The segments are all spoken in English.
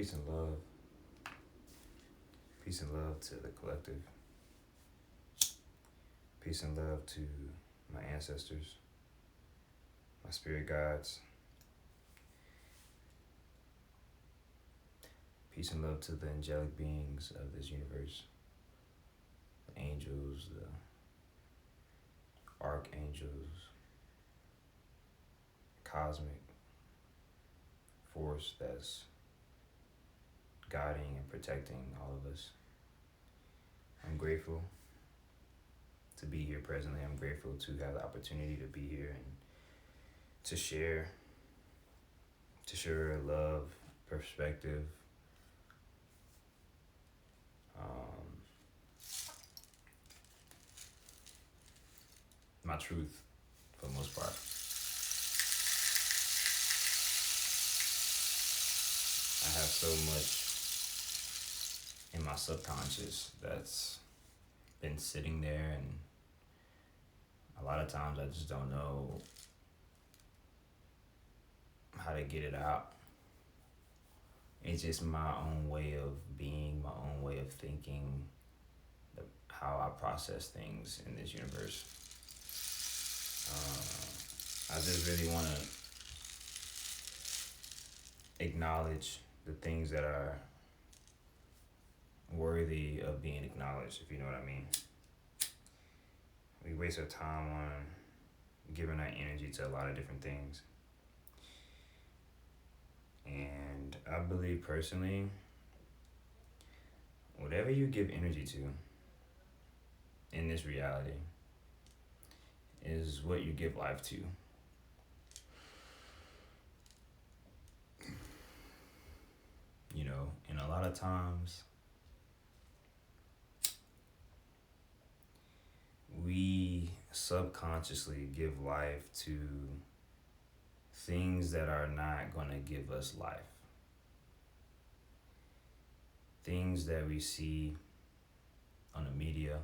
Peace and love. Peace and love to the collective. Peace and love to my ancestors, my spirit guides. Peace and love to the angelic beings of this universe, the angels, the archangels, cosmic force that's guiding and protecting all of us. I'm grateful to be here presently. I'm grateful to have the opportunity to be here and to share love, perspective, my truth for the most part. I have so much in my subconscious that's been sitting there, and a lot of times I just don't know how to get it out. It's just my own way of being, my own way of thinking, how I process things in this universe. I just really want to acknowledge the things that are worthy of being acknowledged, if you know what I mean. We waste our time on giving our energy to a lot of different things. And I believe personally, whatever you give energy to in this reality is what you give life to. You know, and a lot of times we subconsciously give life to things that are not going to give us life. Things that we see on the media,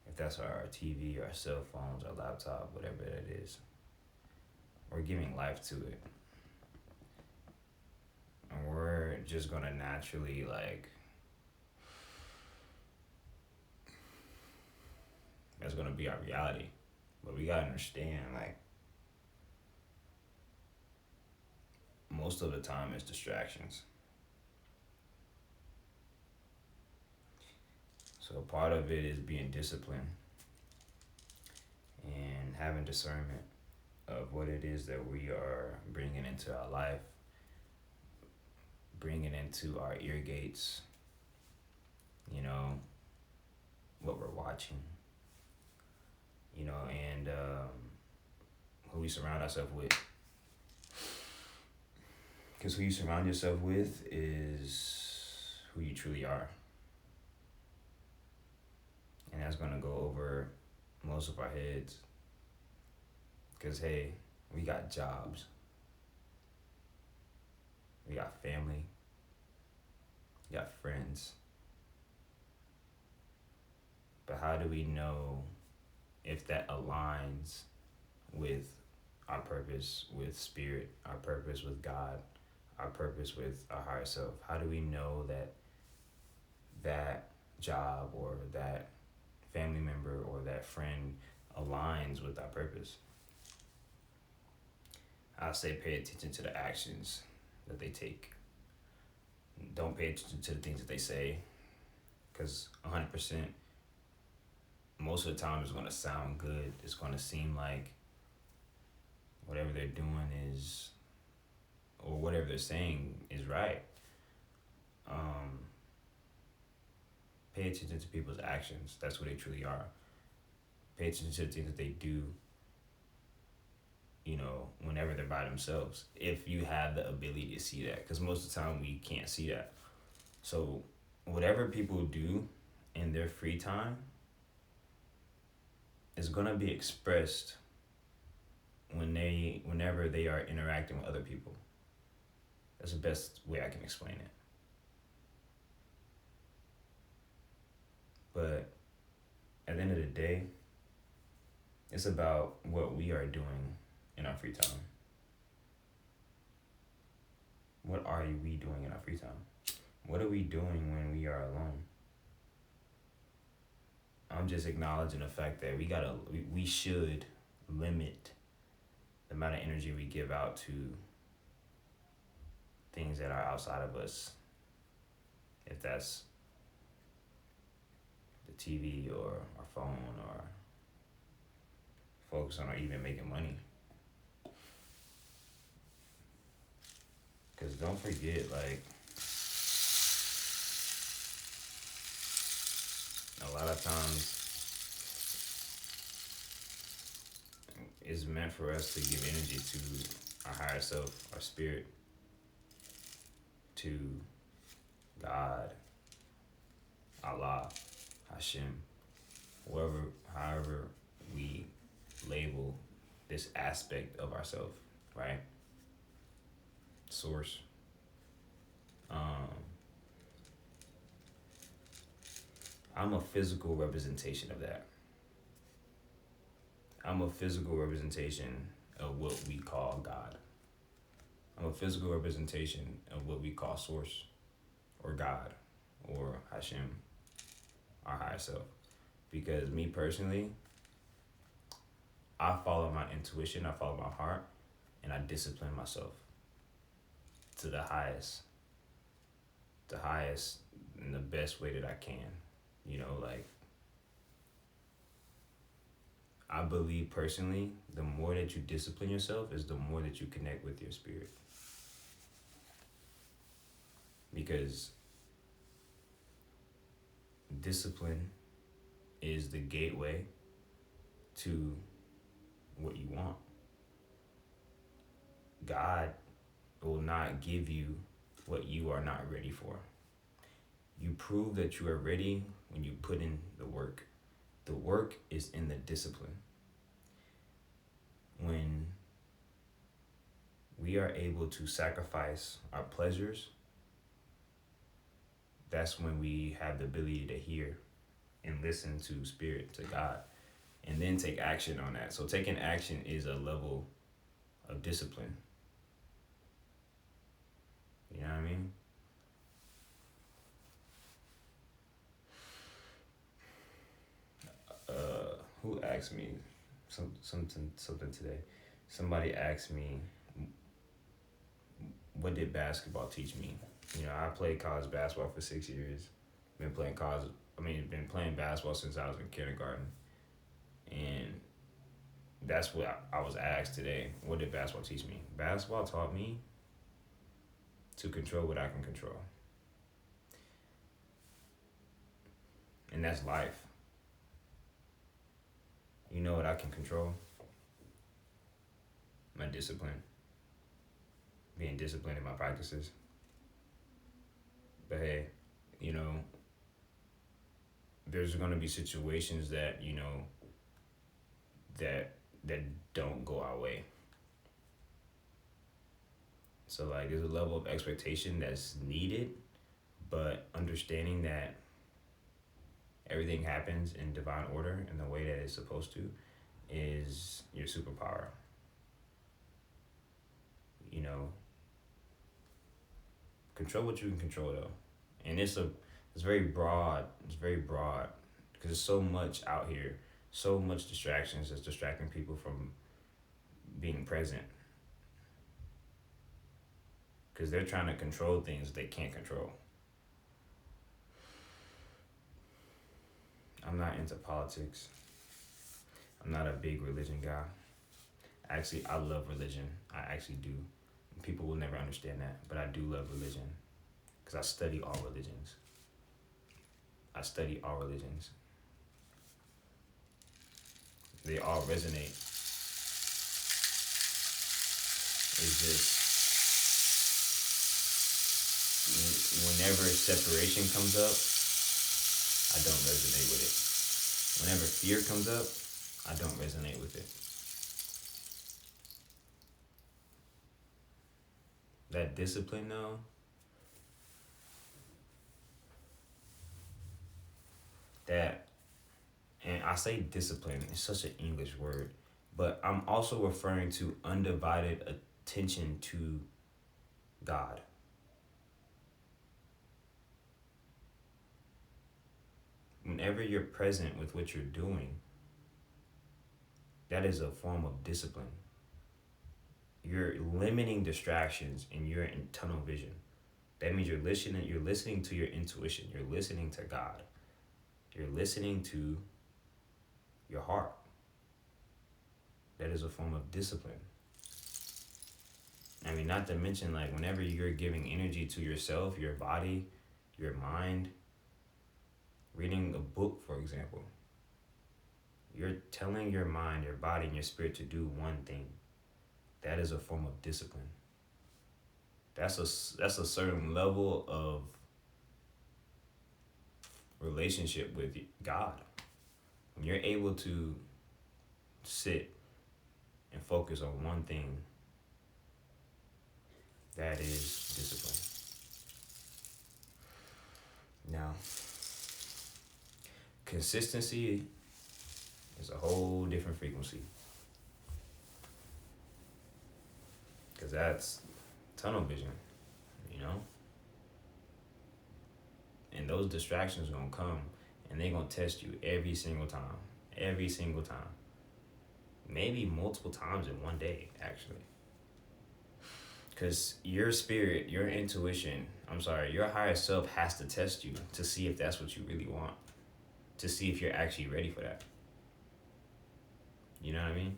if that's our TV, our cell phones, our laptop, whatever it is, we're giving life to it. And we're just going to naturally, that's going to be our reality. But we got to understand, most of the time it's distractions. So part of it is being disciplined and having discernment of what it is that we are bringing into our life, bringing into our ear gates, what we're watching, and who we surround ourselves with. Because who you surround yourself with is who you truly are. And that's going to go over most of our heads. Because, hey, we got jobs. We got family. We got friends. But how do we know if that aligns with our purpose with spirit, our purpose with God, our purpose with our higher self? How do we know that that job or that family member or that friend aligns with our purpose? I say pay attention to the actions that they take. Don't pay attention to the things that they say, because 100%, most of the time it's going to sound good. It's going to seem like whatever they're doing is, or whatever they're saying is right. Pay attention to people's actions. That's who they truly are. Pay attention to the things that they do, whenever they're by themselves, if you have the ability to see that, because most of the time we can't see that. So whatever people do in their free time is going to be expressed whenever they are interacting with other people. That's the best way I can explain it. But at the end of the day, it's about what we are doing in our free time. What are we doing in our free time? What are we doing when we are alone? I'm just acknowledging the fact that we should limit the amount of energy we give out to things that are outside of us. If that's the TV or our phone or focus on even making money. Because don't forget, like, a lot of times it's meant for us to give energy to our higher self, our spirit, to God, Allah, Hashem, however we label this aspect of ourselves, right? Source. I'm a physical representation of that. I'm a physical representation of what we call God. I'm a physical representation of what we call Source, or God, or Hashem, our higher self. Because me personally, I follow my intuition, I follow my heart, and I discipline myself to the highest in the best way that I can. Like, I believe personally, the more that you discipline yourself is the more that you connect with your spirit. Because discipline is the gateway to what you want. God will not give you what you are not ready for. You prove that you are ready when you put in the work. The work is in the discipline. When we are able to sacrifice our pleasures, that's when we have the ability to hear and listen to spirit, to God, and then take action on that. So taking action is a level of discipline. You know what I mean? Who asked me something today? Somebody asked me, what did basketball teach me? I played college basketball for 6 years. Been playing basketball since I was in kindergarten. And that's what I was asked today. What did basketball teach me? Basketball taught me to control what I can control. And that's life. You know what I can control? My discipline. Being disciplined in my practices. But hey, there's going to be situations that, that don't go our way. So, like, there's a level of expectation that's needed, but understanding that everything happens in divine order in the way that it's supposed to is your superpower. Control what you can control, though. And it's very broad. It's very broad because there's so much out here, so much distractions that's distracting people from being present. Because they're trying to control things they can't control. I'm not into politics. I'm not a big religion guy. Actually, I love religion. I actually do. People will never understand that, but I do love religion because I study all religions. They all resonate. It's just whenever separation comes up, I don't resonate with it. Whenever fear comes up, I don't resonate with it. That discipline, though, and I say discipline, it's such an English word, but I'm also referring to undivided attention to God. whenever you're present with what you're doing, that is a form of discipline. You're limiting distractions and you're in tunnel vision. That means you're listening to your intuition. You're listening to God. You're listening to your heart. That is a form of discipline. I mean, not to mention, like, whenever you're giving energy to yourself, your body, your mind, reading a book, for example, you're telling your mind, your body, and your spirit to do one thing. That is a form of discipline. That's a certain level of relationship with God. When you're able to sit and focus on one thing, that is discipline. Now, consistency is a whole different frequency. Because that's tunnel vision, you know? And those distractions are going to come and they're going to test you every single time. Every single time. Maybe multiple times in one day, actually. Because your spirit, your intuition, your higher self has to test you to see if that's what you really want. To see if you're actually ready for that. You know what I mean?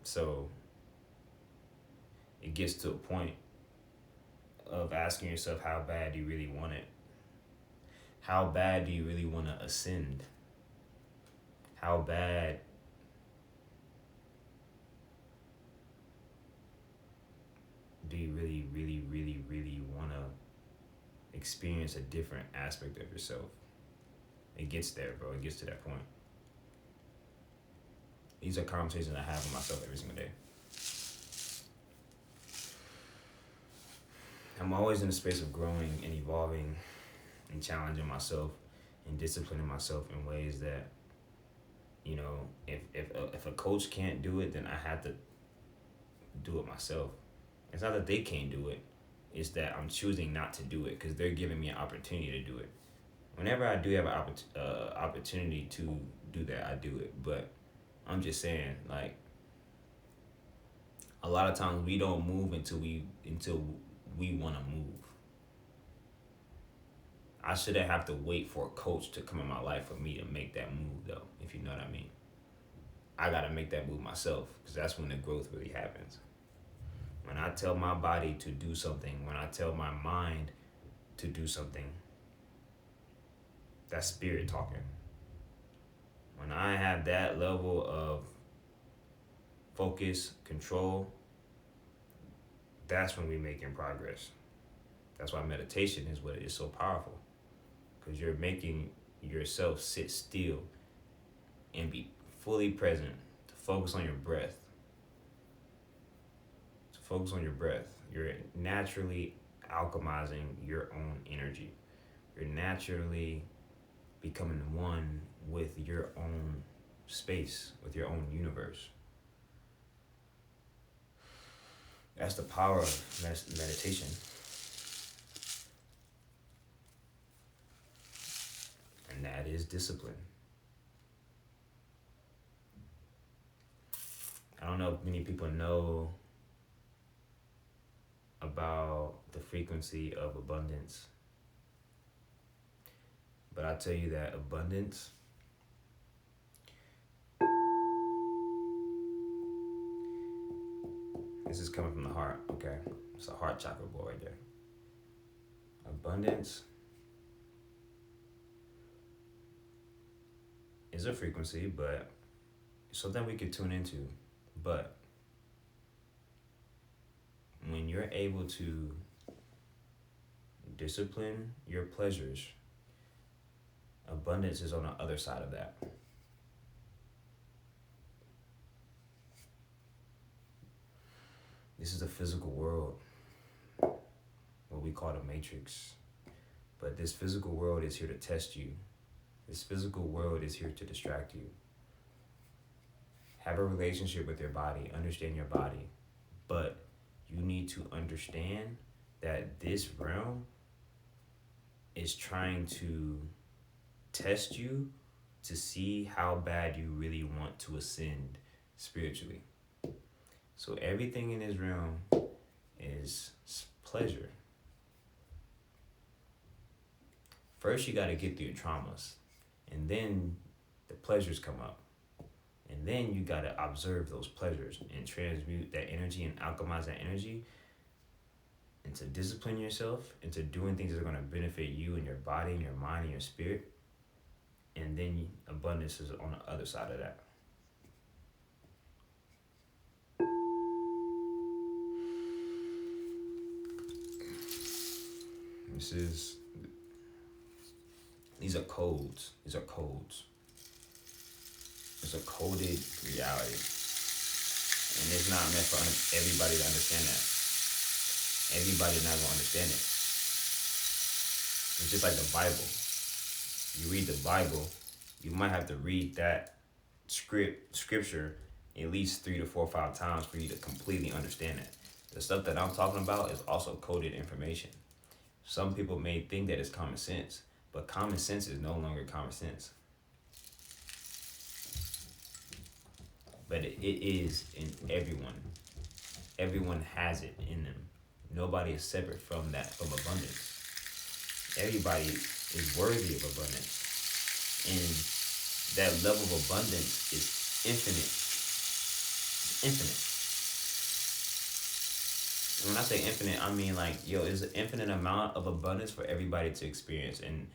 So it gets to a point of asking yourself, how bad do you really want it? How bad do you really want to ascend? How bad do you really, really, really, really want to experience a different aspect of yourself? It gets there, bro. It gets to that point. These are conversations I have with myself every single day. I'm always in the space of growing and evolving and challenging myself and disciplining myself in ways that, you know, if a coach can't do it, then I have to do it myself. It's not that they can't do it. It's that I'm choosing not to do it because they're giving me an opportunity to do it. Whenever I do have an opportunity to do that, I do it. But I'm just saying, like, a lot of times we don't move until we want to move. I shouldn't have to wait for a coach to come in my life for me to make that move, though, if you know what I mean. I got to make that move myself because that's when the growth really happens. When I tell my body to do something, when I tell my mind to do something, that's spirit talking. When I have that level of focus, control, that's when we're making progress. That's why meditation is what is so powerful. Because you're making yourself sit still and be fully present, to focus on your breath. To focus on your breath. You're naturally alchemizing your own energy. You're naturally becoming one with your own space, with your own universe. That's the power of meditation. And that is discipline. I don't know if many people know about the frequency of abundance. But I tell you that abundance this is coming from the heart, okay? It's a heart chakra boy right there. Abundance is a frequency, but it's something we could tune into. But when you're able to discipline your pleasures, abundance is on the other side of that. This is the physical world, what we call the matrix. But this physical world is here to test you. This physical world is here to distract you. Have a relationship with your body, understand your body, but you need to understand that this realm is trying to test you to see how bad you really want to ascend spiritually. So everything in this realm is pleasure. First, you got to get through your traumas, and then the pleasures come up. And then you got to observe those pleasures and transmute that energy and alchemize that energy into discipline yourself, into doing things that are going to benefit you and your body and your mind and your spirit. And then abundance is on the other side of that. These are codes. These are codes. It's a coded reality. And it's not meant for everybody to understand that. Everybody's not going to understand it. It's just like the Bible. You read the Bible, you might have to read that scripture at least 3 to 4 or 5 times for you to completely understand it. The stuff that I'm talking about is also coded information. Some people may think that it's common sense, but common sense is no longer common sense. But it is in everyone. Everyone has it in them. Nobody is separate from that, from abundance. Everybody is worthy of abundance. And that level of abundance is infinite. It's infinite. And when I say infinite, I mean like, it's an infinite amount of abundance for everybody to experience. And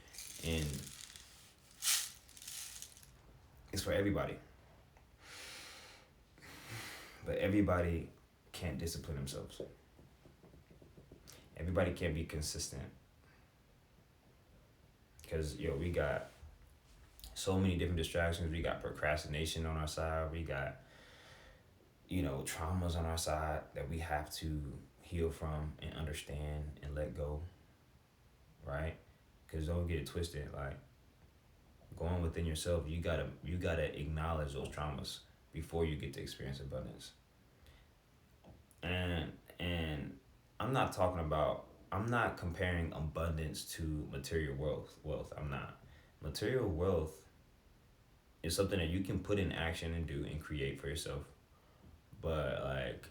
it's for everybody. But everybody can't discipline themselves. Everybody can't be consistent. Because, we got so many different distractions. We got procrastination on our side. We got, traumas on our side that we have to heal from and understand and let go. Right? Because don't get it twisted. Like, going within yourself, you gotta acknowledge those traumas before you get to experience abundance. And I'm not comparing abundance to material wealth. I'm not. Material wealth is something that you can put in action and do and create for yourself. But like,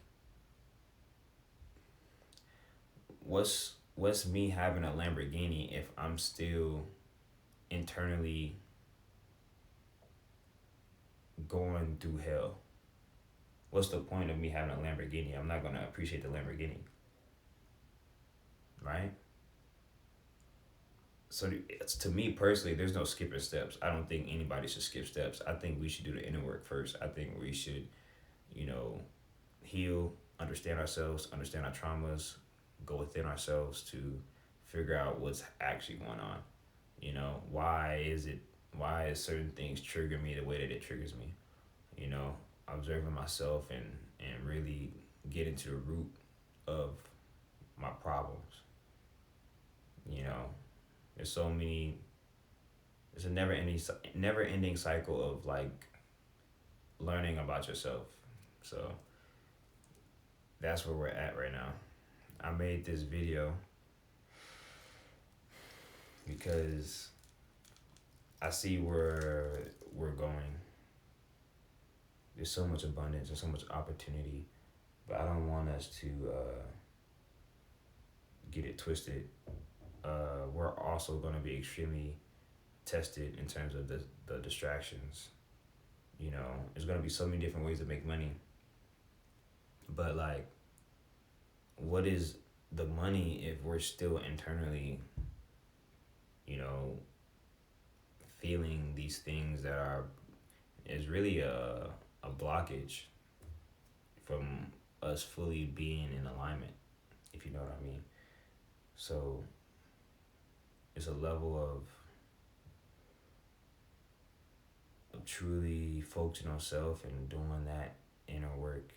what's me having a Lamborghini if I'm still internally going through hell? What's the point of me having a Lamborghini? I'm not going to appreciate the Lamborghini. Right? So to me personally, there's no skipping steps. I don't think anybody should skip steps. I think we should do the inner work first. I think we should, heal, understand ourselves, understand our traumas, go within ourselves to figure out what's actually going on. Why is certain things trigger me the way that it triggers me? Observing myself and really get into the root of my problems. There's so many. It's a never ending cycle of like learning about yourself. So that's where we're at right now. I made this video because I see where we're going. There's so much abundance and so much opportunity, but I don't want us to get it twisted. We're also going to be extremely tested in terms of the distractions. There's going to be so many different ways to make money. But like, what is the money if we're still internally, feeling these things that is really a blockage from us fully being in alignment, if you know what I mean. So it's a level of truly focusing on self and doing that inner work.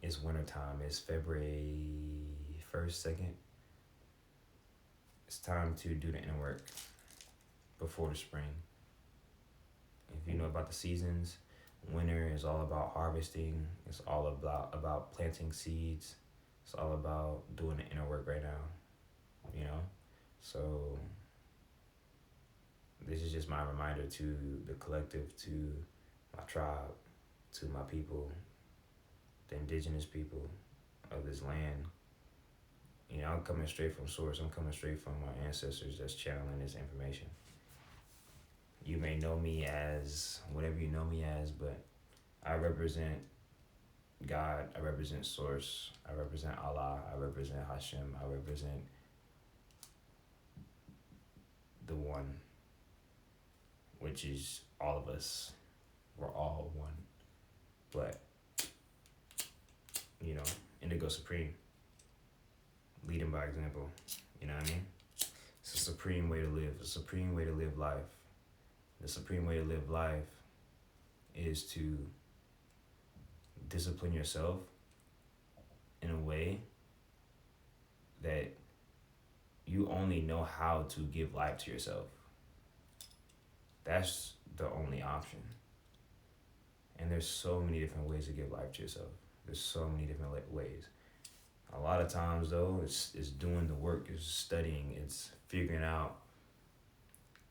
It's wintertime. It's February 1st, 2nd. It's time to do the inner work before the spring. If you know about the seasons, winter is all about harvesting. It's all about planting seeds. It's all about doing the inner work right now. So this is just my reminder to the collective, to my tribe, to my people, the indigenous people of this land. You know, I'm coming straight from source. I'm coming straight from my ancestors that's channeling this information. You may know me as whatever you know me as, but I represent God, I represent source, I represent Allah, I represent Hashem, I represent the one, which is all of us. We're all one. But, you know, Indigo Supreme, leading by example, you know what I mean? It's a supreme way to live, a supreme way to live life. The supreme way to live life is to discipline yourself in a way that you only know how to give life to yourself. That's the only option. And there's so many different ways to give life to yourself. There's so many different ways. A lot of times though, it's doing the work, it's studying, it's figuring out,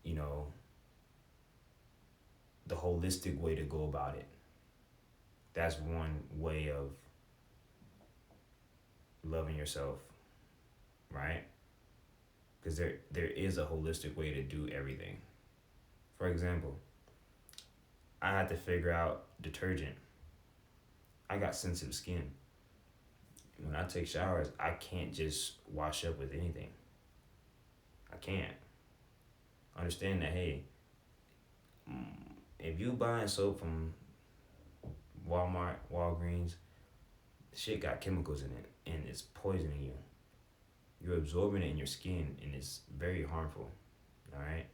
you know, the holistic way to go about it. That's one way of loving yourself, right? Because there is a holistic way to do everything. For example, I had to figure out detergent. I got sensitive skin. When I take showers, I can't just wash up with anything. I can't. Understand that, hey, if you buying soap from Walmart, Walgreens, shit got chemicals in it and it's poisoning you. You're absorbing it in your skin and it's very harmful, all right?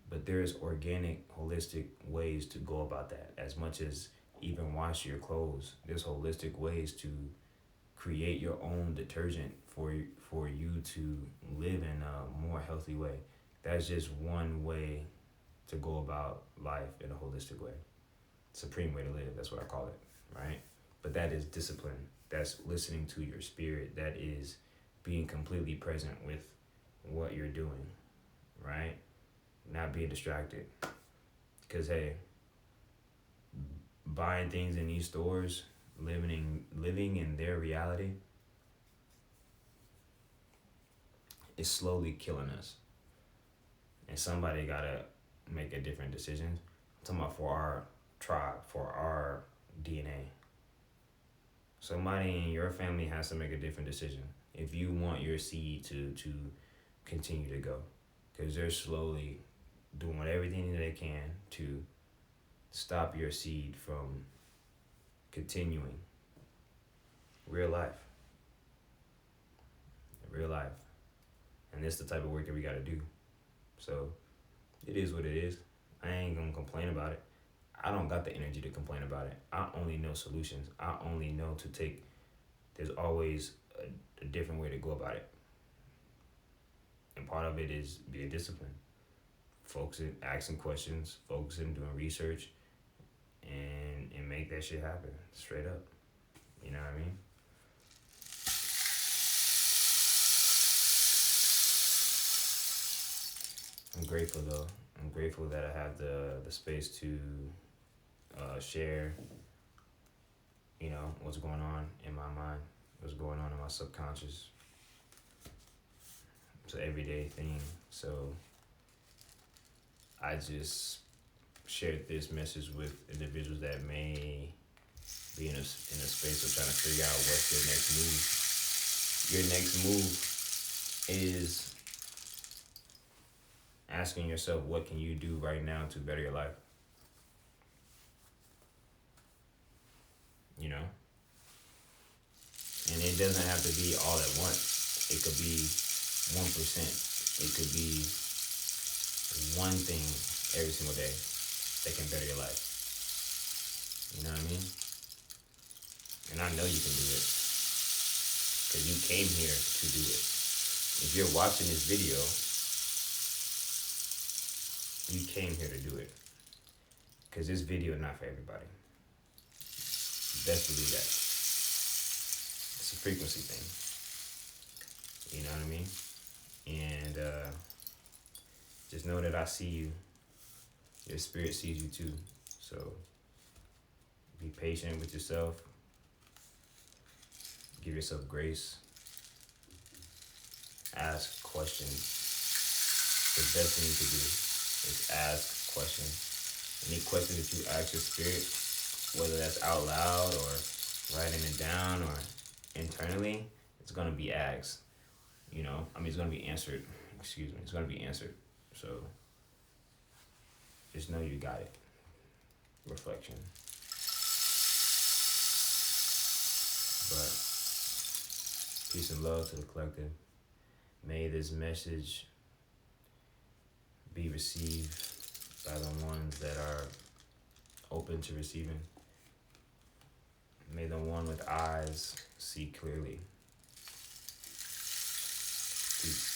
But there's organic, holistic ways to go about that. As much as even wash your clothes, there's holistic ways to create your own detergent for you to live in a more healthy way. That's just one way to go about life in a holistic way. Supreme way to live, that's what I call it, right? But that is discipline. That's listening to your spirit. That is being completely present with what you're doing, right? Not being distracted. Because, hey, buying things in these stores, living in their reality, is slowly killing us. And somebody gotta make a different decision. I'm talking about for our tribe, for our DNA. Somebody in your family has to make a different decision if you want your seed to continue to go. Because they're slowly doing everything they can to stop your seed from continuing. Real life. And this is the type of work that we gotta do. So it is what it is. I ain't gonna complain about it. I don't got the energy to complain about it. I only know solutions. I only know to take, there's always a different way to go about it. And part of it is being disciplined. Focusing, asking questions, focusing, doing research, and make that shit happen, straight up. You know what I mean? I'm grateful though. I'm grateful that I have the space to share, you know, what's going on in my mind, what's going on in my subconscious. It's an everyday thing. So I just shared this message with individuals that may be in a space of trying to figure out what's their next move. Your next move is asking yourself, what can you do right now to better your life? You know? And it doesn't have to be all at once. It could be 1%. It could be one thing every single day that can better your life. You know what I mean? And I know you can do it. Because you came here to do it. If you're watching this video, you came here to do it. Because this video is not for everybody. Best believe that. It's a frequency thing. You know what I mean? And just know that I see you. Your spirit sees you too. So be patient with yourself. Give yourself grace. Ask questions. The best thing you can do is ask questions. Any question that you ask your spirit, whether that's out loud or writing it down or internally, it's gonna be asked. It's gonna be answered. Excuse me. It's gonna be answered. So just know you got it. Reflection. But peace and love to the collective. May this message be received by the ones that are open to receiving. May the one with eyes see clearly. Peace.